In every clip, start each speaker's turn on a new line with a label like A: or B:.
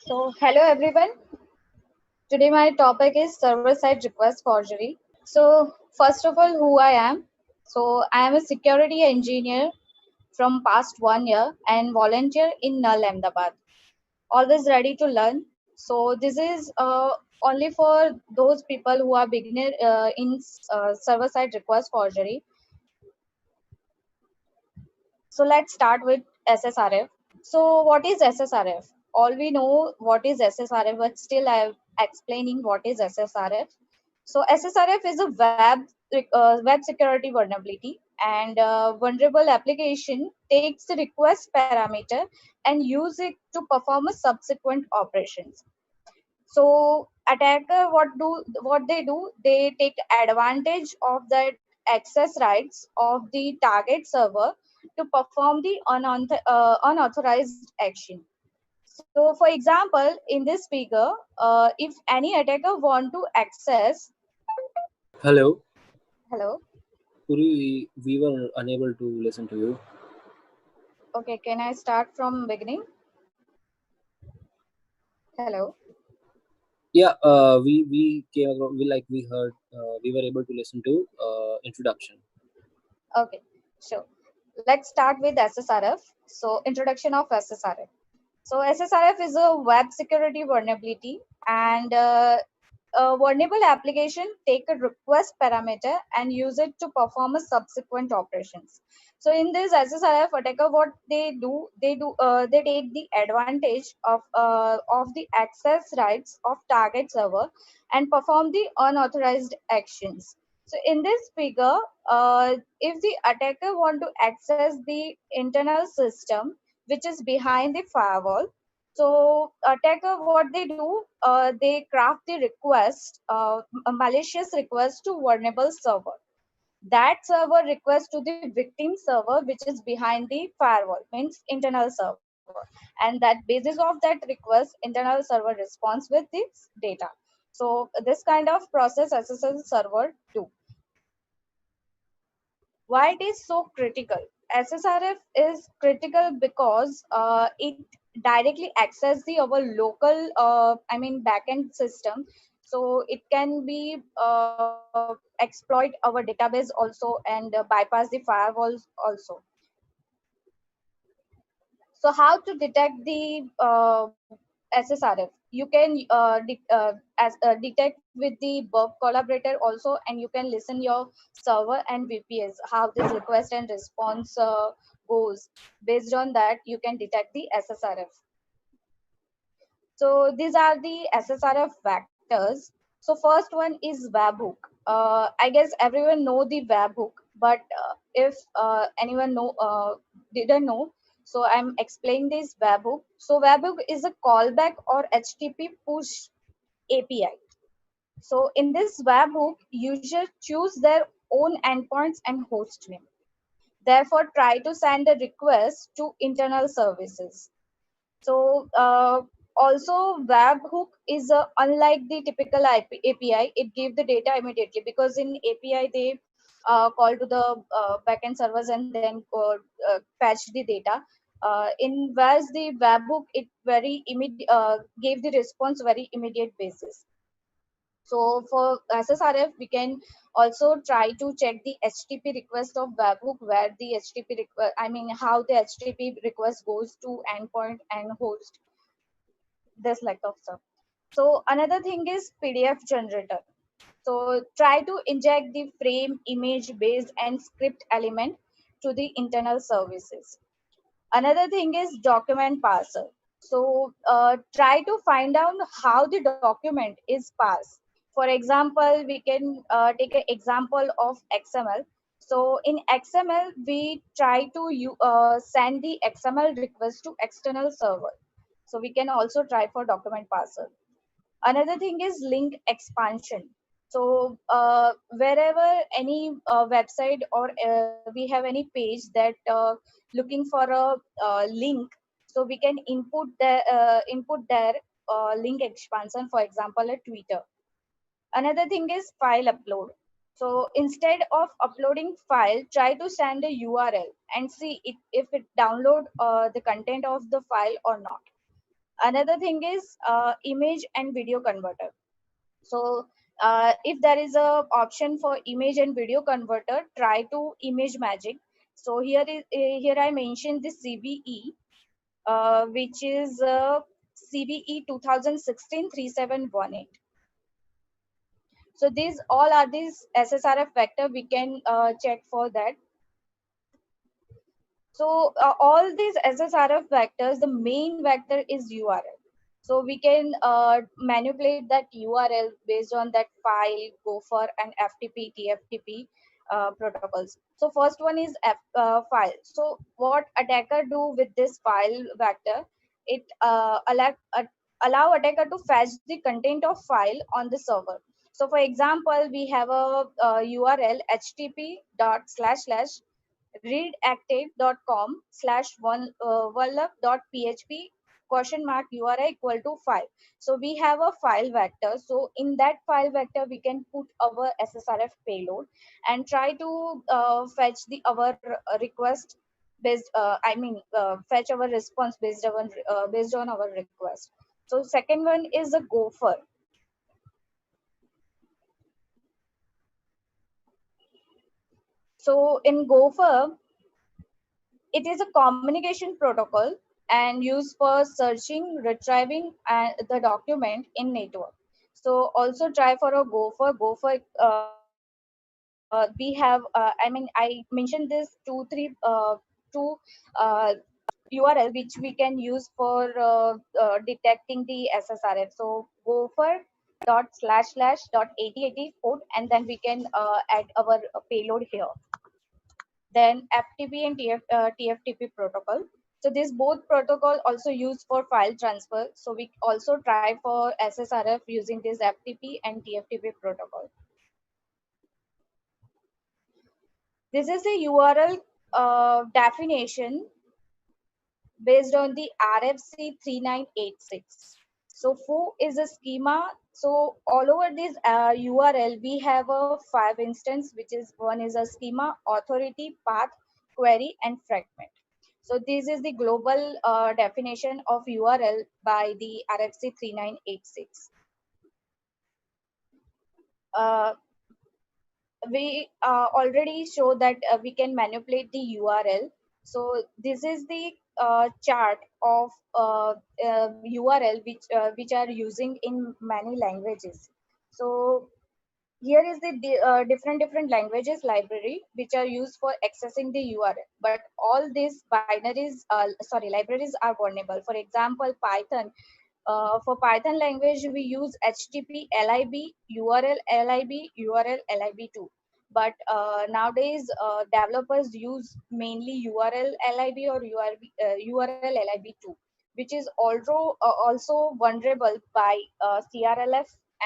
A: Hello everyone. Today my topic is server-side request forgery. First of all, who I am. I am a security engineer from past 1 year and volunteer in Null, Ahmedabad. Always ready to learn. This is only for those people who are beginner in server-side request forgery. So let's start with SSRF. So what is SSRF? All we know what is SSRF, but still I'm explaining what is SSRF. So SSRF is a web security vulnerability, and vulnerable application takes the request parameter and use it to perform a subsequent operations. So attacker what they do, they take advantage of that access rights of the target server to perform the unauthorized action. So for example, in this figure, if any attacker want to access.
B: Hello,
A: Hello.
B: Puri, we were unable to listen to you.
A: Okay, can I start from beginning? Hello.
B: Yeah, we came across, we heard, we were able to listen to introduction.
A: Okay, sure. Let's start with SSRF. So introduction of SSRF. So SSRF is a web security vulnerability, and a vulnerable application take a request parameter and use it to perform a subsequent operations. So in this SSRF attacker, what they take the advantage of the access rights of target server and perform the unauthorized actions. So in this figure, if the attacker want to access the internal system which is behind the firewall, so attacker what they do, they craft the request, a malicious request to vulnerable server. That server request to the victim server which is behind the firewall, means internal server, and that basis of that request, internal server responds with this data. So this kind of process SSL server do. Why it is so critical? SSRF is critical because it directly access the our local, backend system. So it can be exploit our database also and bypass the firewalls also. So how to detect the SSRF? You can detect with the Burp Collaborator also, and you can listen your server and VPS how this request and response goes. Based on that, you can detect the SSRF. So these are the SSRF vectors. So first one is webhook. I guess everyone know the webhook, but if anyone didn't know, so I'm explaining this webhook. So webhook is a callback or HTTP push API. So in this webhook, users choose their own endpoints and host name. Therefore, try to send a request to internal services. So also webhook is unlike the typical API, it gives the data immediately, because in API they call to the backend servers and then fetch the data. In whereas the webhook, it very gave the response very immediate basis. So for SSRF, we can also try to check the HTTP request of webhook, where the HTTP request, how the HTTP request goes to endpoint and host, this like of stuff. So another thing is PDF generator. So try to inject the frame, image based and script element to the internal services. Another thing is document parser. So try to find out how the document is parsed. For example, we can take an example of XML. So in XML, we try to send the XML request to external server. So we can also try for document parser. Another thing is link expansion. So wherever any website or we have any page that looking for a link, so we can input their link expansion, for example a Twitter. Another thing is file upload. So instead of uploading file, try to send a URL and see if it download the content of the file or not. Another thing is image and video converter. So if there is a option for image and video converter, try to Image Magic. So here I mentioned the CVE, which is CVE 2016-3718. So these all are these SSRF vector. We can check for that. So all these SSRF vectors, the main vector is URL. So we can manipulate that URL based on that file, Gopher, and FTP, TFTP protocols. So first one is file. So what attacker do with this file vector? It allow attacker to fetch the content of file on the server. So for example, we have a URL http dot slash slash readactive.com slash php question mark URI equal to 5. So we have a file vector. So in that file vector, we can put our SSRF payload and try to fetch the our request based, fetch our response based on our request. So second one is a Gopher. So in Gopher, it is a communication protocol and used for searching, retrieving the document in network. So also try for a Gopher. Gopher, we have, I mentioned this two URL which we can use for detecting the SSRF. So Gopher dot slash slash dot 8080 port, and then we can add our payload here. Then FTP and TFTP protocol. So this both protocol also used for file transfer. So we also try for SSRF using this FTP and TFTP protocol. This is the URL definition based on the RFC 3986. So foo is a schema. So all over this URL, we have a 5 instance, which is one is a schema, authority, path, query, and fragment. So this is the global definition of URL by the RFC 3986. Uh, we already show that we can manipulate the URL. So this is the chart of URL which are using in many languages. So here is the different languages library which are used for accessing the URL. But all these libraries are vulnerable. For example, Python. For Python language, we use HTTP lib, URL lib, URL lib2. But nowadays, developers use mainly URL lib or URL lib2, which is also vulnerable by CRLF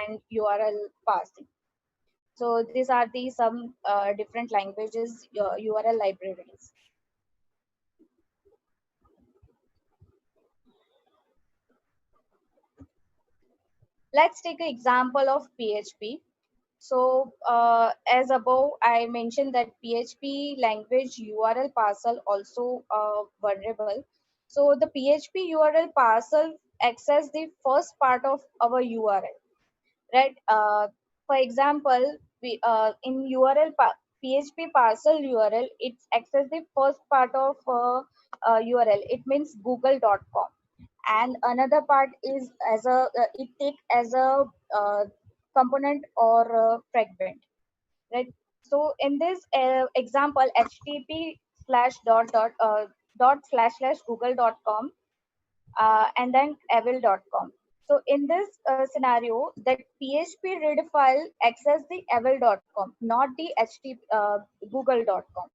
A: and URL parsing. So these are the some different languages URL libraries. Let's take an example of PHP. So as above, I mentioned that PHP language URL parcel also vulnerable. So the PHP URL parcel access the first part of our URL, right? For example, we in PHP parcel URL, it access the first part of URL. It means google.com, and another part is as a it take as a uh, component or fragment, right? So in this example, http slash dot slash slash google.com and then evil.com. So in this scenario, that PHP read file access the evil.com, not the http google.com.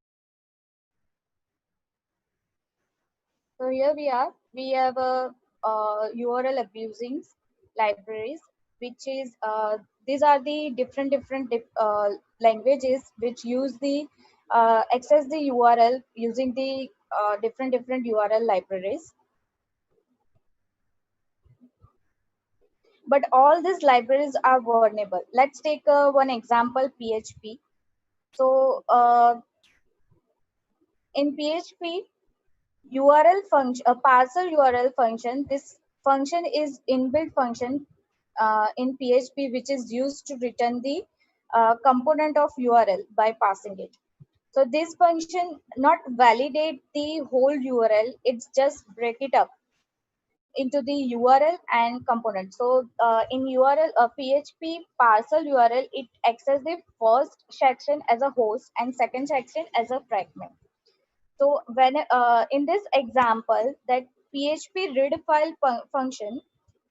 A: So here we are. We have a URL abusing libraries, which is these are the different languages which use the access the URL using the different URL libraries. But all these libraries are vulnerable. Let's take one example, PHP. So in PHP, URL function, a parcel URL function, this function is inbuilt function in PHP, which is used to return the component of URL by passing it. So this function not validate the whole URL, it's just break it up into the URL and component. So in URL, PHP parcel URL, it access the first section as a host and second section as a fragment. So when in this example, that PHP read file function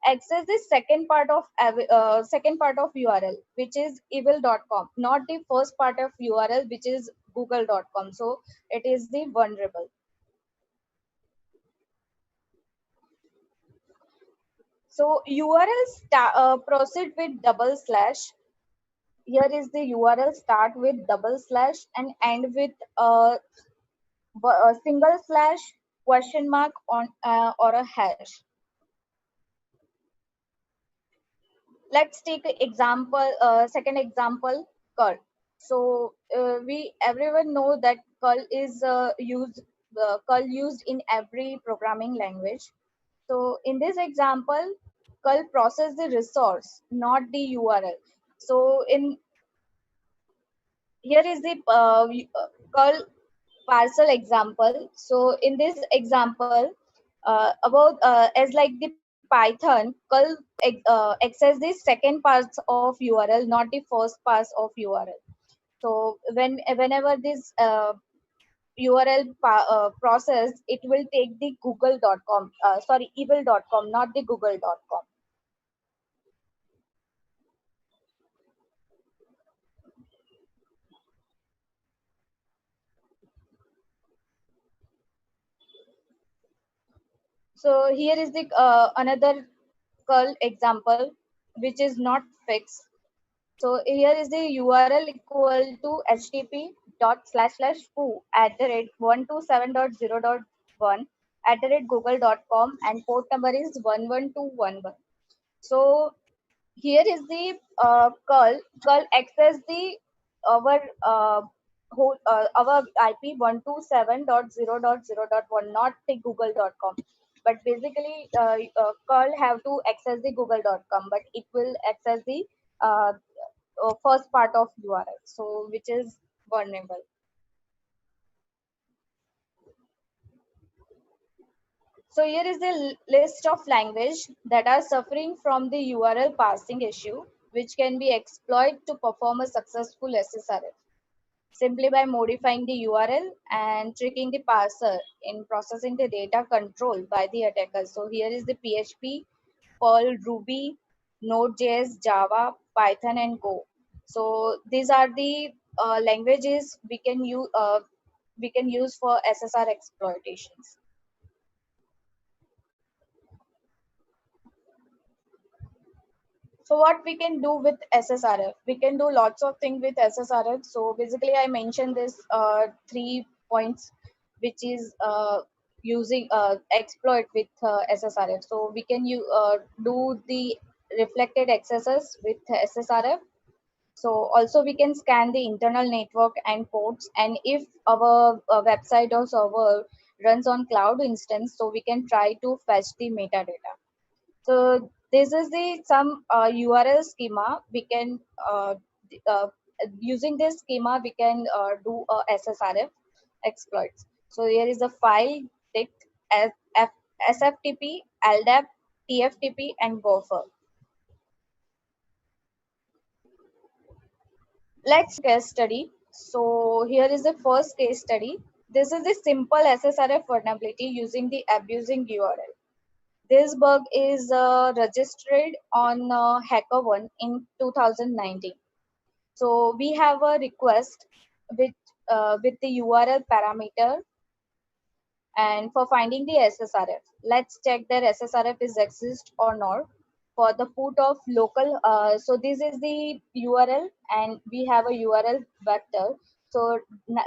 A: access the second part of URL, which is evil.com, not the first part of URL, which is google.com. So it is the vulnerable. So URL proceed with double slash. Here is the URL start with double slash and end with a single slash, question mark on or a hash. Let's take an example, second example, curl. So we everyone know that curl used in every programming language. So in this example, curl process the resource, not the URL. So in here is the curl parcel example. So in this example, about as like the Python, curl access the second parts of URL, not the first parts of URL. So whenever this URL process, it will take the google.com, sorry, evil.com, not the google.com. So here is the another curl example, which is not fixed. So here is the URL equal to http dot slash slash foo at the rate 127.0.1 at the rate google.com, and port number is 11211. So here is the curl access the our our IP 127.0.0.1, not the google.com. But basically curl have to access the google.com, but it will access the uh, first part of URL, so which is vulnerable. So here is the list of language that are suffering from the URL parsing issue, which can be exploited to perform a successful SSRF simply by modifying the URL and tricking the parser in processing the data controlled by the attacker. So here is the PHP, Perl, Ruby, Node.js, Java, Python, and Go. So these are the languages we can use for SSR exploitations. So what we can do with SSRF? We can do lots of things with SSRF. So basically, I mentioned this 3 points, which is using exploit with SSRF. So we can do the reflected accesses with SSRF. So also we can scan the internal network and ports, and if our website or server runs on cloud instance, so we can try to fetch the metadata. So this is the some URL schema. We can uh, using this schema we can do SSRF exploits. So here is a file ticked as SFTP, LDAP, TFTP, and Gopher. Let's case study. So here is the first case study. This is the simple SSRF vulnerability using the abusing URL. This bug is registered on HackerOne in 2019. So we have a request with the URL parameter, and for finding the SSRF, let's check that SSRF is exist or not. For the put of local, so this is the URL, and we have a URL vector. So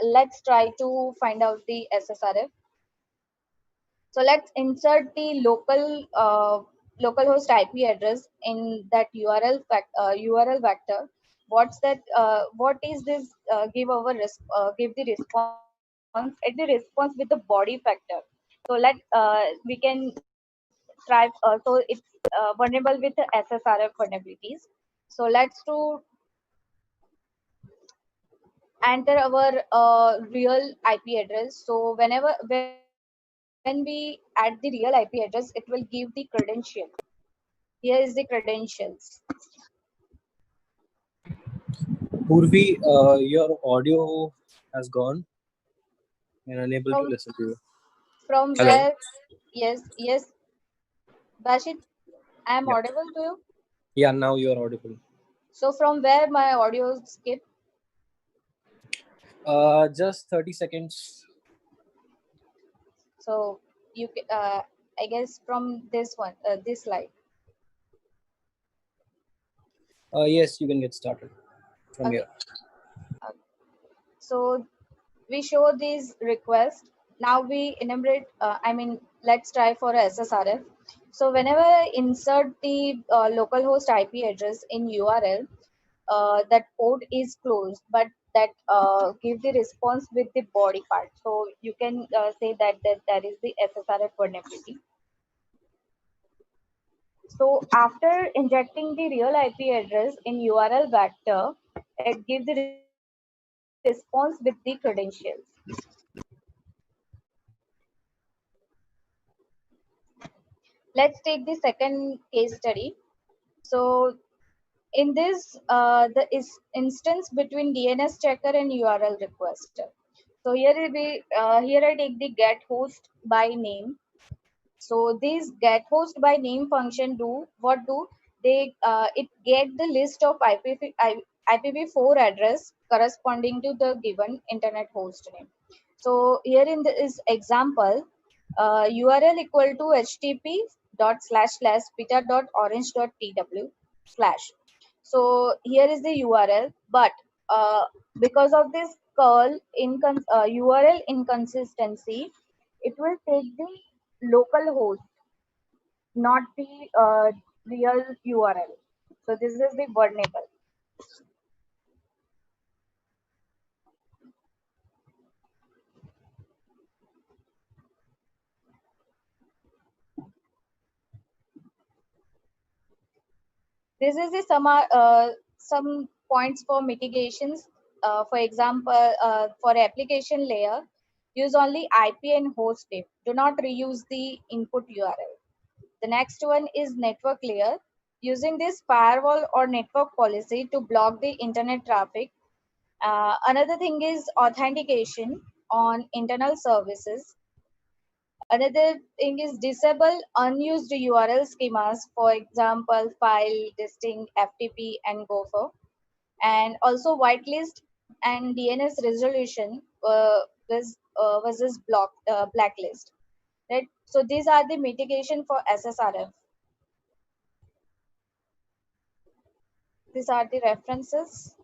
A: let's try to find out the SSRF. So let's insert the localhost IP address in that URL vector. What's that? What is this? Give the response. At the response with the body factor. So we can thrive. So it's vulnerable with the SSRF vulnerabilities. So let's to enter our real IP address. So when we add the real IP address, it will give the credential. Here is the credentials.
B: Purvi, your audio has gone and unable to
A: From
B: listen to you.
A: from
B: Hello.
A: where? Yes, Bashit, I am
B: Yeah.
A: audible to you.
B: Yeah. Now you are audible.
A: So from where my audio skip?
B: Just 30 seconds.
A: So I guess from this one, this slide.
B: Yes, you can get started from here.
A: Okay. Uh, so we show these requests. Now we enumerate. Let's try for SSRF. So whenever I insert the localhost IP address in URL, that port is closed, but that give the response with the body part. So you can say that is the SSRF vulnerability. So after injecting the real IP address in URL vector, it gives the response with the credentials. Let's take the second case study. So in this, the is instance between DNS checker and URL requester. So here I take the get host by name. So this get host by name function do what do they it get the list of IPv4 address corresponding to the given internet host name. So here in this example, URL equal to http dot slash slash beta dot orange dot tw slash. So here is the URL, but uh, because of this URL inconsistency, it will take the local host, not the real URL. So this is the vulnerable. This is the some points for mitigations. For example, for application layer, use only IP and host name. Do not reuse the input URL. The next one is network layer. Using this firewall or network policy to block the internet traffic. Another thing is authentication on internal services. Another thing is disable unused URL schemas, for example, file, distinct, FTP, and Gopher. And also whitelist and DNS resolution versus blacklist. Right. So these are the mitigation for SSRF. These are the references.